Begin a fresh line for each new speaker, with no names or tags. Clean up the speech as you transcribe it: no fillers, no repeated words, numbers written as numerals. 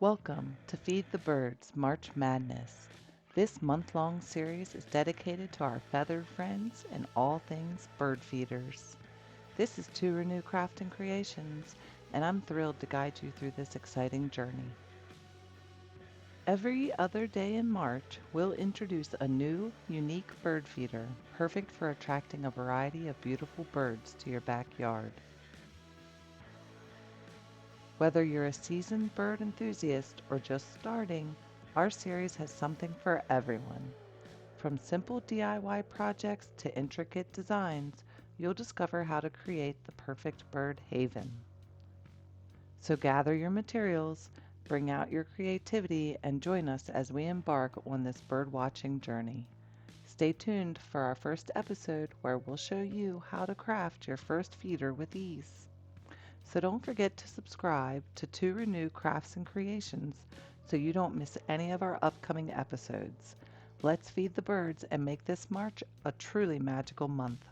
Welcome to Feed the Birds March Madness. This month-long series is dedicated to our feathered friends and all things bird feeders. This is To Renew Craft and Creations, and I'm thrilled to guide you through this exciting journey. Every other day in March, we'll introduce a new, unique bird feeder, perfect for attracting a variety of beautiful birds to your backyard. Whether you're a seasoned bird enthusiast or just starting, our series has something for everyone. From simple DIY projects to intricate designs, you'll discover how to create the perfect bird haven. So gather your materials, bring out your creativity, and join us as we embark on this bird watching journey. Stay tuned for our first episode where we'll show you how to craft your first feeder with ease. So don't forget to subscribe to Renew Crafts and Creations so you don't miss any of our upcoming episodes. Let's feed the birds and make this March a truly magical month.